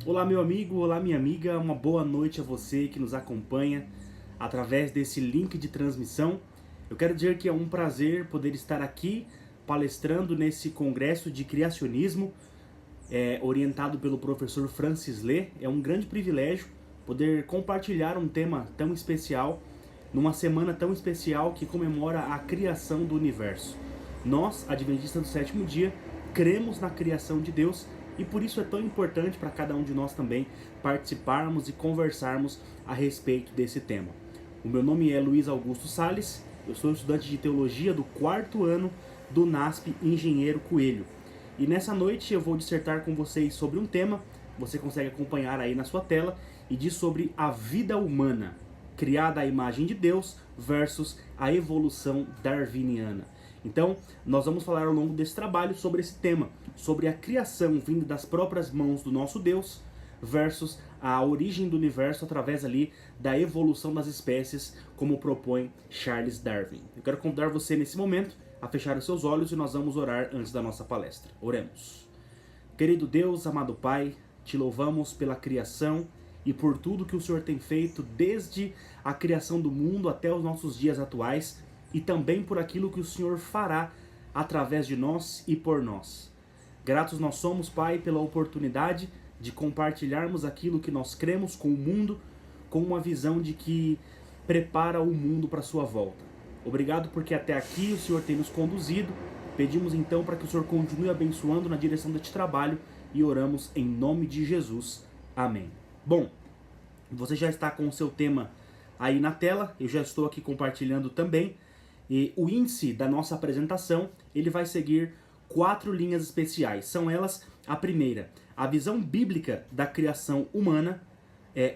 Olá, meu amigo, olá, minha amiga, uma boa noite a você que nos acompanha através desse link de transmissão. Eu quero dizer que é um prazer poder estar aqui palestrando nesse congresso de criacionismo, orientado pelo professor Francis Lê. É um grande privilégio poder compartilhar um tema tão especial, numa semana tão especial que comemora a criação do universo. Nós, adventistas do sétimo dia, cremos na criação de Deus e por isso é tão importante para cada um de nós também participarmos e conversarmos a respeito desse tema. O meu nome é Luiz Augusto Sales, eu sou estudante de teologia do 4º ano do NASP Engenheiro Coelho. E nessa noite eu vou dissertar com vocês sobre um tema, você consegue acompanhar aí na sua tela, e diz sobre a vida humana, criada à imagem de Deus versus a evolução darwiniana. Então, nós vamos falar ao longo desse trabalho sobre esse tema, sobre a criação vinda das próprias mãos do nosso Deus versus a origem do universo através ali da evolução das espécies, como propõe Charles Darwin. Eu quero convidar você nesse momento a fechar os seus olhos e nós vamos orar antes da nossa palestra. Oremos. Querido Deus, amado Pai, te louvamos pela criação e por tudo que o Senhor tem feito desde a criação do mundo até os nossos dias atuais, e também por aquilo que o Senhor fará através de nós e por nós. Gratos nós somos, Pai, pela oportunidade de compartilharmos aquilo que nós cremos com o mundo, com uma visão de que prepara o mundo para a sua volta. Obrigado porque até aqui o Senhor tem nos conduzido. Pedimos então para que o Senhor continue abençoando na direção deste trabalho e oramos em nome de Jesus. Amém. Bom, você já está com o seu tema aí na tela, eu já estou aqui compartilhando também. E o índice da nossa apresentação, ele vai seguir 4 linhas especiais. São elas: a primeira, a visão bíblica da criação humana,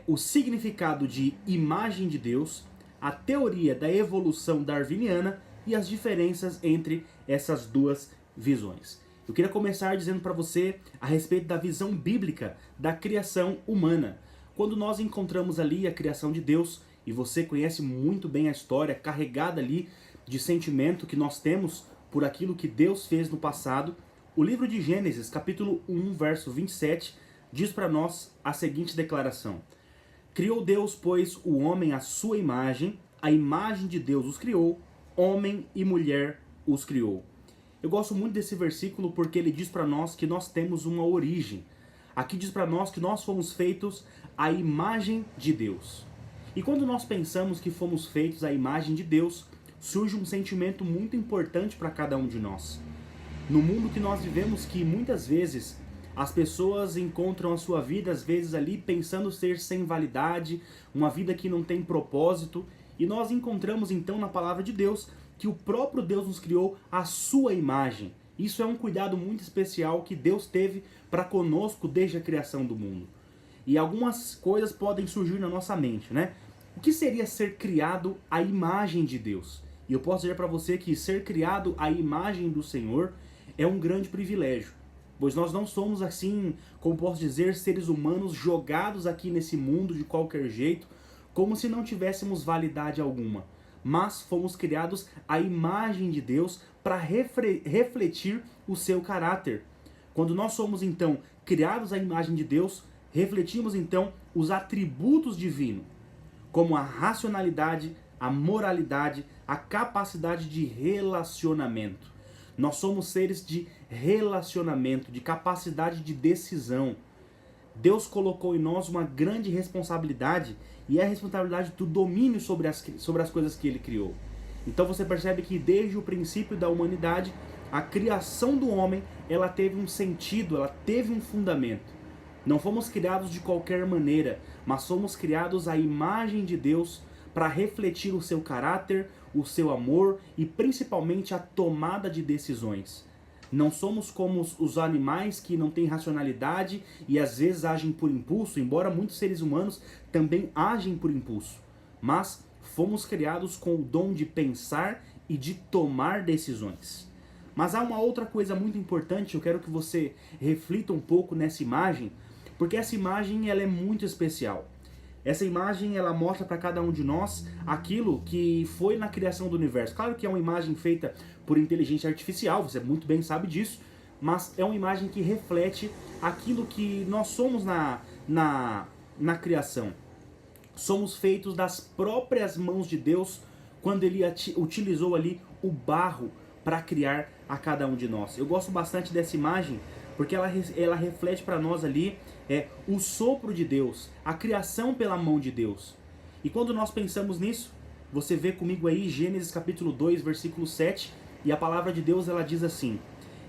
o significado de imagem de Deus, a teoria da evolução darwiniana e as diferenças entre essas duas visões. Eu queria começar dizendo para você a respeito da visão bíblica da criação humana. Quando nós encontramos ali a criação de Deus, e você conhece muito bem a história carregada ali de sentimento que nós temos por aquilo que Deus fez no passado, o livro de Gênesis, capítulo 1, verso 27, diz para nós a seguinte declaração: Criou Deus, pois, o homem à sua imagem, a imagem de Deus os criou, homem e mulher os criou. Eu gosto muito desse versículo porque ele diz para nós que nós temos uma origem. Aqui diz para nós que nós fomos feitos à imagem de Deus. E quando nós pensamos que fomos feitos à imagem de Deus, surge um sentimento muito importante para cada um de nós. No mundo que nós vivemos, que muitas vezes as pessoas encontram a sua vida, às vezes ali pensando ser sem validade, uma vida que não tem propósito, e nós encontramos então na palavra de Deus que o próprio Deus nos criou à sua imagem. Isso é um cuidado muito especial que Deus teve para conosco desde a criação do mundo. E algumas coisas podem surgir na nossa mente, né? O que seria ser criado à imagem de Deus? E eu posso dizer para você que ser criado à imagem do Senhor é um grande privilégio, pois nós não somos assim, como posso dizer, seres humanos jogados aqui nesse mundo de qualquer jeito, como se não tivéssemos validade alguma. Mas fomos criados à imagem de Deus para refletir o seu caráter. Quando nós somos então criados à imagem de Deus, refletimos então os atributos divinos, como a racionalidade, a moralidade, a capacidade de relacionamento. Nós somos seres de relacionamento, de capacidade de decisão. Deus colocou em nós uma grande responsabilidade, e é a responsabilidade do domínio sobre as coisas que Ele criou. Então você percebe que desde o princípio da humanidade, a criação do homem, ela teve um sentido, ela teve um fundamento. Não fomos criados de qualquer maneira, mas somos criados à imagem de Deus para refletir o seu caráter, o seu amor e principalmente a tomada de decisões. Não somos como os animais que não têm racionalidade e às vezes agem por impulso, embora muitos seres humanos também agem por impulso. Mas fomos criados com o dom de pensar e de tomar decisões. Mas há uma outra coisa muito importante, eu quero que você reflita um pouco nessa imagem, porque essa imagem ela é muito especial. Essa imagem ela mostra para cada um de nós aquilo que foi na criação do universo. Claro que é uma imagem feita por inteligência artificial, você muito bem sabe disso, mas é uma imagem que reflete aquilo que nós somos na criação. Somos feitos das próprias mãos de Deus quando Ele utilizou ali o barro para criar a cada um de nós. Eu gosto bastante dessa imagem porque ela reflete para nós ali o sopro de Deus, a criação pela mão de Deus. E quando nós pensamos nisso, você vê comigo aí Gênesis capítulo 2, versículo 7, e a palavra de Deus ela diz assim: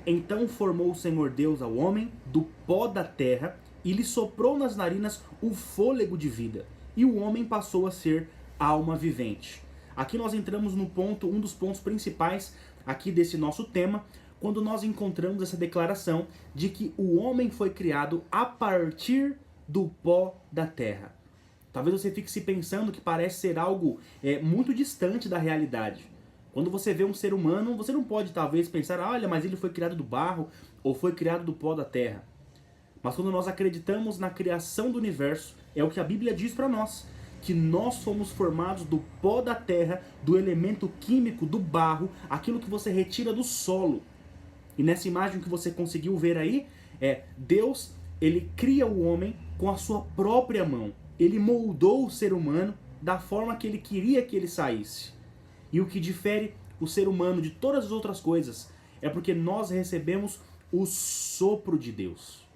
Então formou o Senhor Deus ao homem do pó da terra e lhe soprou nas narinas o fôlego de vida, e o homem passou a ser alma vivente. Aqui nós entramos no ponto, um dos pontos principais aqui desse nosso tema, quando nós encontramos essa declaração de que o homem foi criado a partir do pó da terra. Talvez você fique se pensando que parece ser algo muito distante da realidade. Quando você vê um ser humano, você não pode talvez pensar, olha, mas ele foi criado do barro ou foi criado do pó da terra. Mas quando nós acreditamos na criação do universo, é o que a Bíblia diz para nós, que nós somos formados do pó da terra, do elemento químico, do barro, aquilo que você retira do solo. E nessa imagem que você conseguiu ver aí, Deus, ele cria o homem com a sua própria mão. Ele moldou o ser humano da forma que ele queria que ele saísse. E o que difere o ser humano de todas as outras coisas é porque nós recebemos o sopro de Deus.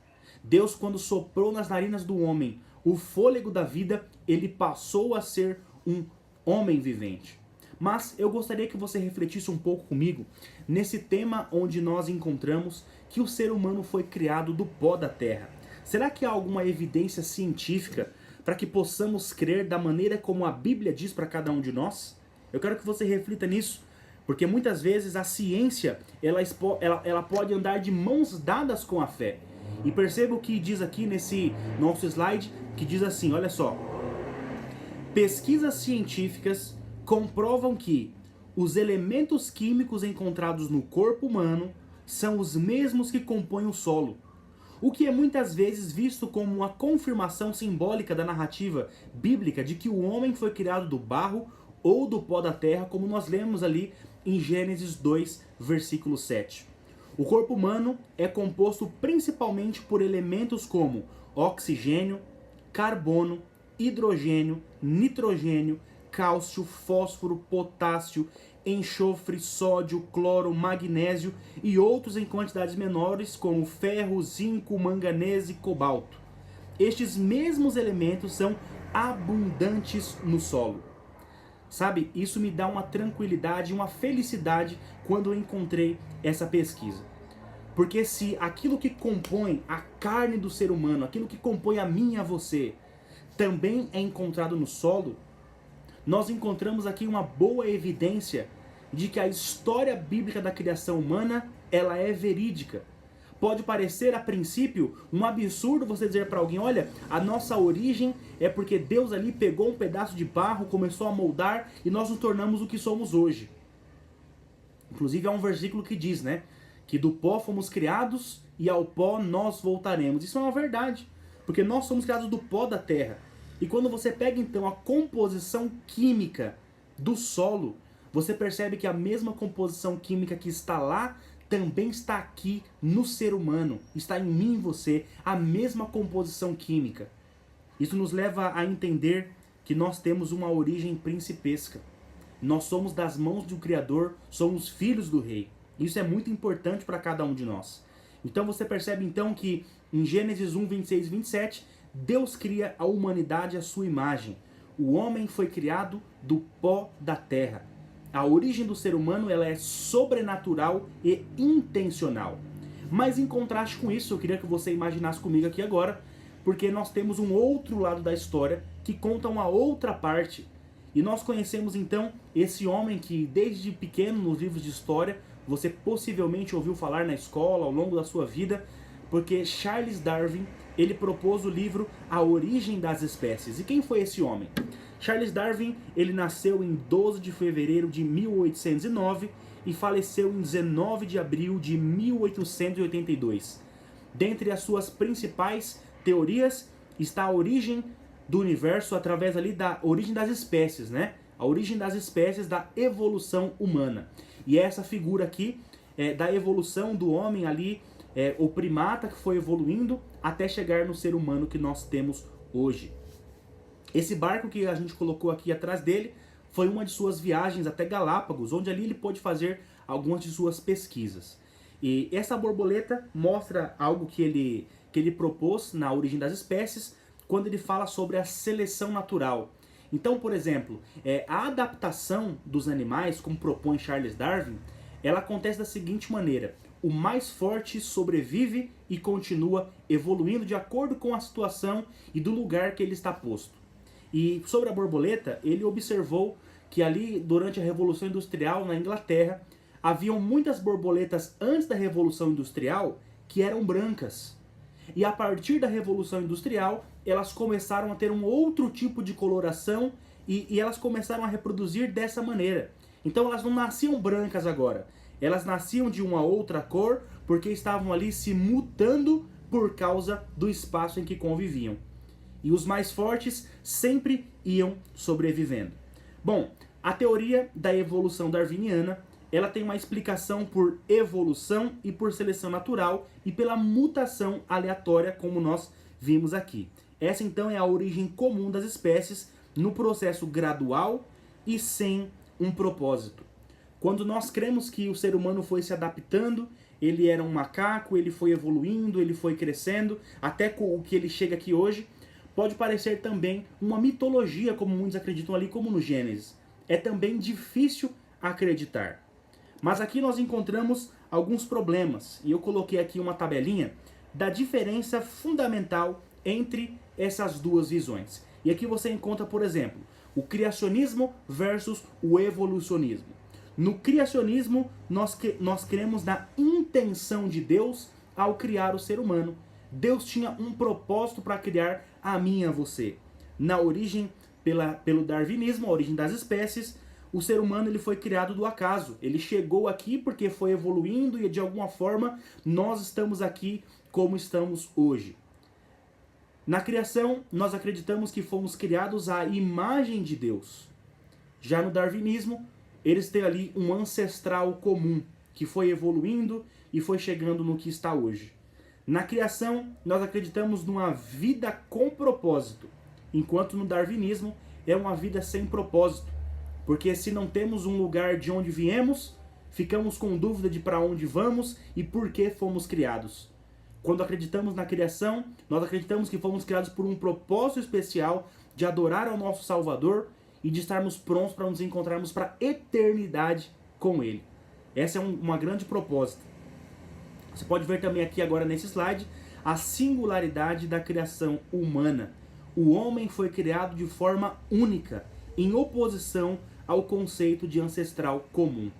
Deus, quando soprou nas narinas do homem o fôlego da vida, ele passou a ser um homem vivente. Mas eu gostaria que você refletisse um pouco comigo nesse tema onde nós encontramos que o ser humano foi criado do pó da terra. Será que há alguma evidência científica para que possamos crer da maneira como a Bíblia diz para cada um de nós? Eu quero que você reflita nisso, porque muitas vezes a ciência ela pode andar de mãos dadas com a fé. E perceba o que diz aqui nesse nosso slide, que diz assim, olha só. Pesquisas científicas comprovam que os elementos químicos encontrados no corpo humano são os mesmos que compõem o solo, o que é muitas vezes visto como uma confirmação simbólica da narrativa bíblica de que o homem foi criado do barro ou do pó da terra, como nós lemos ali em Gênesis 2, versículo 7. O corpo humano é composto principalmente por elementos como oxigênio, carbono, hidrogênio, nitrogênio, cálcio, fósforo, potássio, enxofre, sódio, cloro, magnésio e outros em quantidades menores como ferro, zinco, manganês e cobalto. Estes mesmos elementos são abundantes no solo. Sabe, isso me dá uma tranquilidade, uma felicidade quando eu encontrei essa pesquisa. Porque se aquilo que compõe a carne do ser humano, aquilo que compõe a mim e a você, também é encontrado no solo, nós encontramos aqui uma boa evidência de que a história bíblica da criação humana, ela é verídica. Pode parecer, a princípio, um absurdo você dizer para alguém, olha, a nossa origem é porque Deus ali pegou um pedaço de barro, começou a moldar e nós nos tornamos o que somos hoje. Inclusive há um versículo que diz, né, que do pó fomos criados e ao pó nós voltaremos. Isso é uma verdade, porque nós somos criados do pó da terra. E quando você pega então a composição química do solo, você percebe que a mesma composição química que está lá também está aqui no ser humano, está em mim e você, a mesma composição química. Isso nos leva a entender que nós temos uma origem principesca. Nós somos das mãos do Criador, somos filhos do Rei. Isso é muito importante para cada um de nós. Então você percebe então que em Gênesis 1, 26 e 27, Deus cria a humanidade à sua imagem. O homem foi criado do pó da terra. A origem do ser humano ela é sobrenatural e intencional. Mas em contraste com isso, eu queria que você imaginasse comigo aqui agora, porque nós temos um outro lado da história que conta uma outra parte. E nós conhecemos então esse homem que desde pequeno nos livros de história, você possivelmente ouviu falar na escola ao longo da sua vida, porque Charles Darwin, ele propôs o livro A Origem das Espécies. E quem foi esse homem? Charles Darwin, ele nasceu em 12 de fevereiro de 1809 e faleceu em 19 de abril de 1882. Dentre as suas principais teorias está a origem do universo através ali da origem das espécies, né? A origem das espécies da evolução humana. E essa figura aqui da evolução do homem ali o primata que foi evoluindo até chegar no ser humano que nós temos hoje. Esse barco que a gente colocou aqui atrás dele foi uma de suas viagens até Galápagos, onde ali ele pôde fazer algumas de suas pesquisas. E essa borboleta mostra algo que ele propôs na Origem das Espécies, quando ele fala sobre a seleção natural. Então, por exemplo, a adaptação dos animais, como propõe Charles Darwin, ela acontece da seguinte maneira: o mais forte sobrevive e continua evoluindo de acordo com a situação e do lugar que ele está posto. E sobre a borboleta, ele observou que ali, durante a Revolução Industrial na Inglaterra, haviam muitas borboletas antes da Revolução Industrial que eram brancas. E a partir da Revolução Industrial, elas começaram a ter um outro tipo de coloração e elas começaram a reproduzir dessa maneira. Então elas não nasciam brancas agora, elas nasciam de uma outra cor porque estavam ali se mutando por causa do espaço em que conviviam. E os mais fortes sempre iam sobrevivendo. Bom, a teoria da evolução darwiniana, ela tem uma explicação por evolução e por seleção natural e pela mutação aleatória, como nós vimos aqui. Essa então é a origem comum das espécies no processo gradual e sem um propósito. Quando nós cremos que o ser humano foi se adaptando, ele era um macaco, ele foi evoluindo, ele foi crescendo, até com o que ele chega aqui hoje, pode parecer também uma mitologia, como muitos acreditam ali, como no Gênesis. É também difícil acreditar. Mas aqui nós encontramos alguns problemas, e eu coloquei aqui uma tabelinha da diferença fundamental entre essas duas visões. E aqui você encontra, por exemplo, o criacionismo versus o evolucionismo. No criacionismo, nós cremos na intenção de Deus ao criar o ser humano. Deus tinha um propósito para criar a mim e a você. Na origem, pelo darwinismo, a origem das espécies, o ser humano ele foi criado do acaso. Ele chegou aqui porque foi evoluindo e de alguma forma nós estamos aqui como estamos hoje. Na criação, nós acreditamos que fomos criados à imagem de Deus. Já no darwinismo, eles têm ali um ancestral comum que foi evoluindo e foi chegando no que está hoje. Na criação, nós acreditamos numa vida com propósito, enquanto no darwinismo é uma vida sem propósito. Porque se não temos um lugar de onde viemos, ficamos com dúvida de para onde vamos e por que fomos criados. Quando acreditamos na criação, nós acreditamos que fomos criados por um propósito especial de adorar ao nosso Salvador e de estarmos prontos para nos encontrarmos para a eternidade com Ele. Essa é uma grande propósito. Você pode ver também aqui agora nesse slide a singularidade da criação humana. O homem foi criado de forma única, em oposição ao conceito de ancestral comum.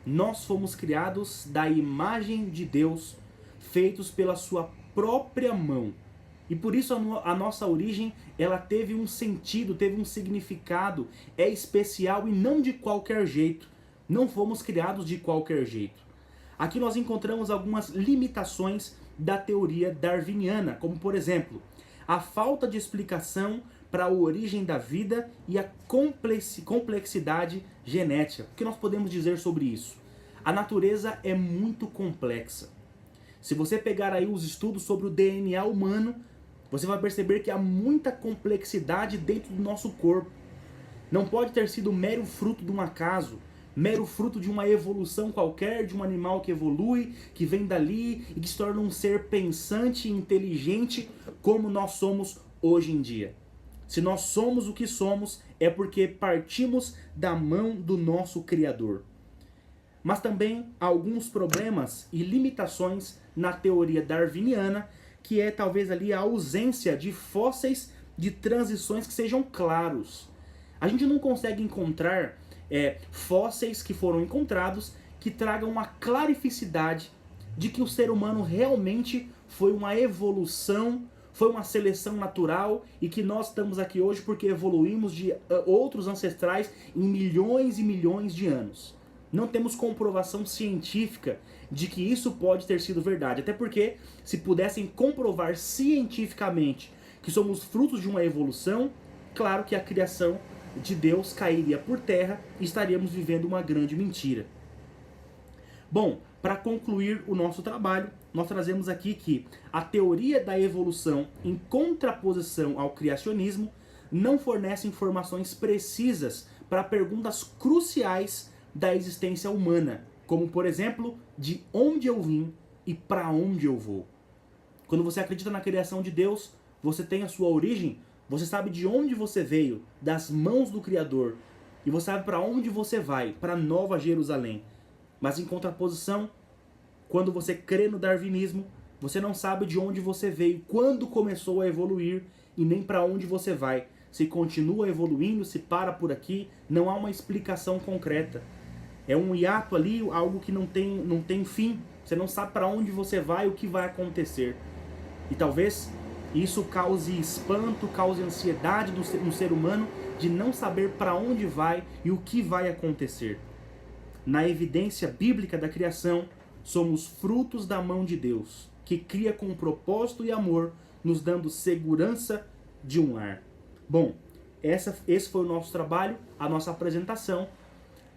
Nós fomos criados da imagem de Deus, feitos pela sua própria mão. E por isso a nossa origem, ela teve um sentido, teve um significado, é especial e não de qualquer jeito. Não fomos criados de qualquer jeito. Aqui nós encontramos algumas limitações da teoria darwiniana, como por exemplo, a falta de explicação para a origem da vida e a complexidade genética. O que nós podemos dizer sobre isso? A natureza é muito complexa. Se você pegar aí os estudos sobre o DNA humano, você vai perceber que há muita complexidade dentro do nosso corpo. Não pode ter sido mero fruto de um acaso, mero fruto de uma evolução qualquer, de um animal que evolui, que vem dali e que se torna um ser pensante e inteligente como nós somos hoje em dia. Se nós somos o que somos, é porque partimos da mão do nosso Criador. Mas também há alguns problemas e limitações na teoria darwiniana, que é talvez ali a ausência de fósseis de transições que sejam claros. A gente não consegue encontrar fósseis que foram encontrados que tragam uma clarificidade de que o ser humano realmente foi uma evolução, foi uma seleção natural e que nós estamos aqui hoje porque evoluímos de outros ancestrais em milhões e milhões de anos. Não temos comprovação científica de que isso pode ter sido verdade. Até porque, se pudessem comprovar cientificamente que somos frutos de uma evolução, claro que a criação de Deus cairia por terra e estaríamos vivendo uma grande mentira. Bom, para concluir o nosso trabalho, nós trazemos aqui que a teoria da evolução, em contraposição ao criacionismo, não fornece informações precisas para perguntas cruciais da existência humana, como, por exemplo, de onde eu vim e para onde eu vou. Quando você acredita na criação de Deus, você tem a sua origem, você sabe de onde você veio, das mãos do Criador, e você sabe para onde você vai, para Nova Jerusalém. Mas em contraposição, quando você crê no darwinismo, você não sabe de onde você veio, quando começou a evoluir e nem para onde você vai. Se continua evoluindo, se para por aqui, não há uma explicação concreta. É um hiato ali, algo que não tem fim. Você não sabe para onde você vai, o que vai acontecer. E talvez isso cause espanto, cause ansiedade no ser humano de não saber para onde vai e o que vai acontecer. Na evidência bíblica da criação, somos frutos da mão de Deus, que cria com propósito e amor, nos dando segurança de um lar. Bom, esse foi o nosso trabalho, a nossa apresentação,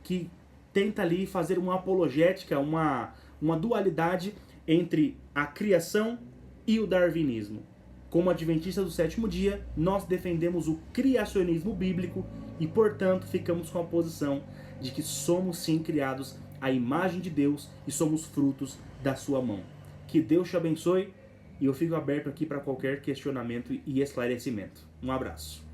que tenta ali fazer uma apologética, uma dualidade entre a criação e o darwinismo. Como adventistas do sétimo dia, nós defendemos o criacionismo bíblico e, portanto, ficamos com a posição de que somos sim criados à imagem de Deus e somos frutos da sua mão. Que Deus te abençoe e eu fico aberto aqui para qualquer questionamento e esclarecimento. Um abraço.